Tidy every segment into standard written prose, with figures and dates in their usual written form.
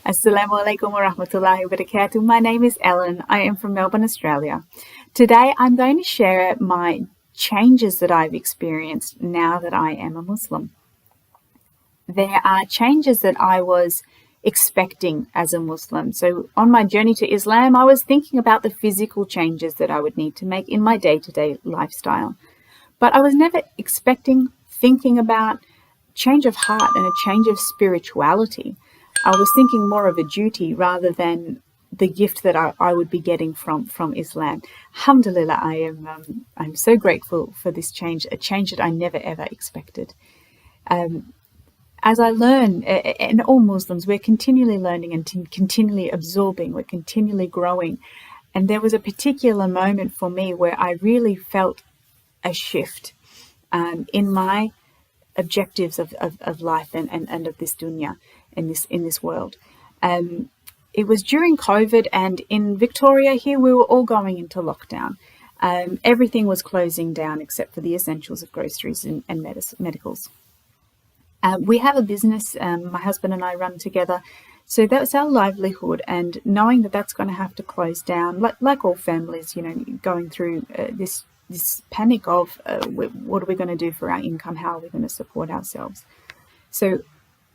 Assalamu alaikum wa rahmatullahi wa barakatuh. My name is Ellen. I am from Melbourne, Australia. Today I'm going to share my changes that I've experienced now that I am a Muslim. There are changes that I was expecting as a Muslim. So on my journey to Islam, I was thinking about the physical changes that I would need to make in my day-to-day lifestyle. But I was never thinking about change of heart and a change of spirituality. I was thinking more of a duty rather than the gift that I would be getting from Islam. Alhamdulillah, I'm so grateful for this change, a change that I never ever expected. As I learn, and all Muslims, we're continually learning and continually absorbing, we're continually growing. And there was a particular moment for me where I really felt a shift in my objectives of life and of this dunya, in this world. It was during COVID, and in Victoria here, we were all going into lockdown. Everything was closing down except for the essentials of groceries and medicals. We have a business, my husband and I run together, so that's our livelihood, and knowing that that's going to have to close down, like all families, going through this panic of what are we going to do for our income, how are we going to support ourselves. So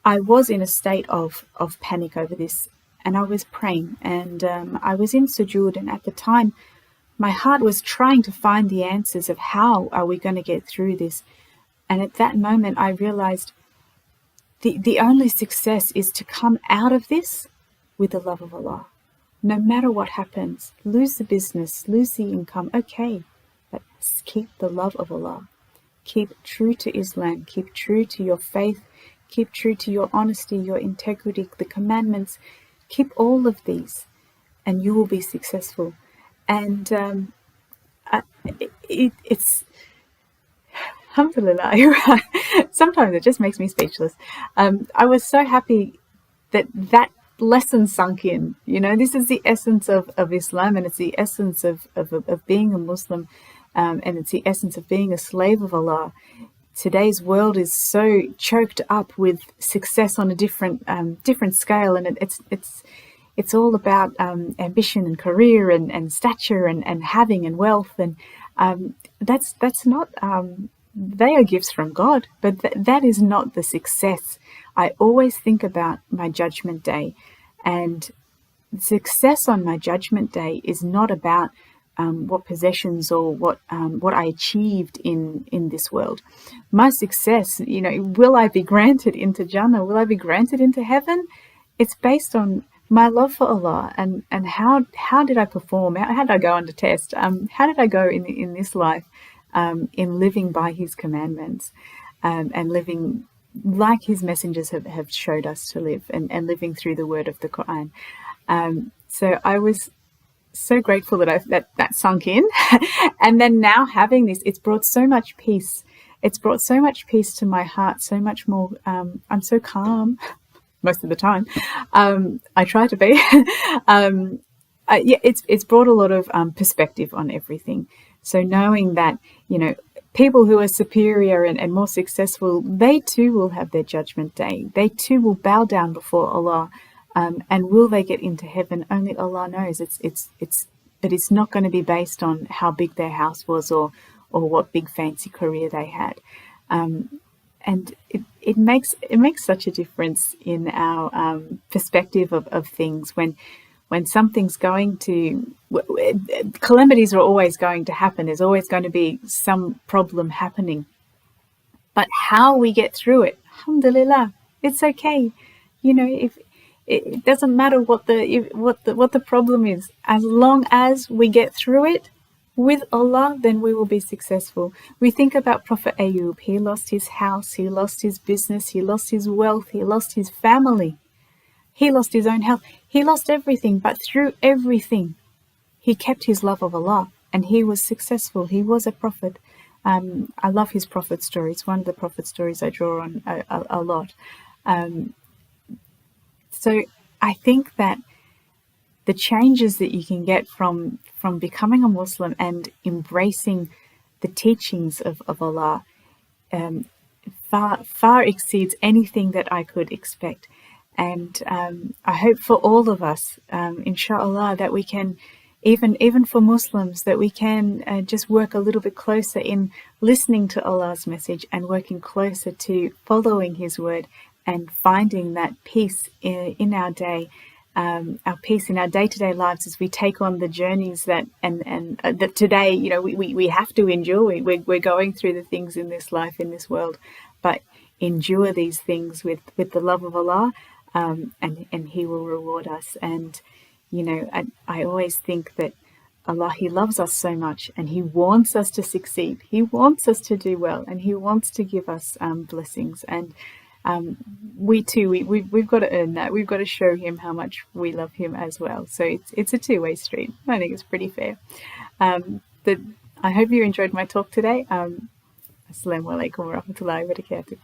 I was in a state of panic over this, and I was praying, and I was in sujood, and at the time my heart was trying to find the answers of how are we going to get through this. And at that moment I realized the only success is to come out of this with the love of Allah. No matter what happens, lose the business, lose the income, okay, but keep the love of Allah. Keep true to Islam, keep true to your faith, keep true to your honesty, your integrity, the commandments. Keep all of these and you will be successful. And it's alhamdulillah. Sometimes it just makes me speechless. I was so happy that lesson sunk in. This is the essence of Islam, and it's the essence of being a Muslim, and it's the essence of being a slave of Allah. Today's world is so choked up with success on a different scale, and it's all about ambition and career and stature and having and wealth, and that's not. They are gifts from God, but that is not the success. I always think about my judgment day, and success on my judgment day is not about what possessions or what I achieved in this world. My success, will I be granted into Jannah? Will I be granted into heaven? It's based on my love for Allah and how did I perform? How did I go under test? How did I go in this life? In living by his commandments and living like his messengers have showed us to live, and living through the word of the Quran. So I was so grateful that sunk in. And then now having this, it's brought so much peace. It's brought so much peace to my heart, so much more. I'm so calm most of the time. I try to be. It's brought a lot of perspective on everything. So knowing that, people who are superior and more successful, they too will have their judgment day. They too will bow down before Allah. And will they get into heaven? Only Allah knows. But it's not going to be based on how big their house was or what big fancy career they had. And it makes such a difference in our perspective of things when something's calamities are always going to happen. There's always going to be some problem happening. But how we get through it, alhamdulillah, it's okay. If it doesn't matter what the problem is, as long as we get through it with Allah, then we will be successful. We think about Prophet Ayub. He lost his house, he lost his business, he lost his wealth, he lost his family. He lost his own health. He lost everything, but through everything, he kept his love of Allah, and he was successful. He was a prophet. I love his prophet story. It's one of the prophet stories I draw on a lot. So I think that the changes that you can get from becoming a Muslim and embracing the teachings of Allah far exceeds anything that I could expect. And I hope for all of us, inshallah, that we can, even for Muslims, that we can just work a little bit closer in listening to Allah's message and working closer to following His word and finding that peace in our day, our peace in our day-to-day lives as we take on the journeys that that today, we have to endure. We're going through the things in this life, in this world, but endure these things with the love of Allah, and He will reward us. And I always think that Allah, He loves us so much, and He wants us to succeed. He wants us to do well, and He wants to give us blessings. And we too, we've got to earn that. We've got to show Him how much we love Him as well. So it's a two-way street. I think it's pretty fair. I hope you enjoyed my talk today. Assalamu alaikum wa rahmatullahi wa barakatuh.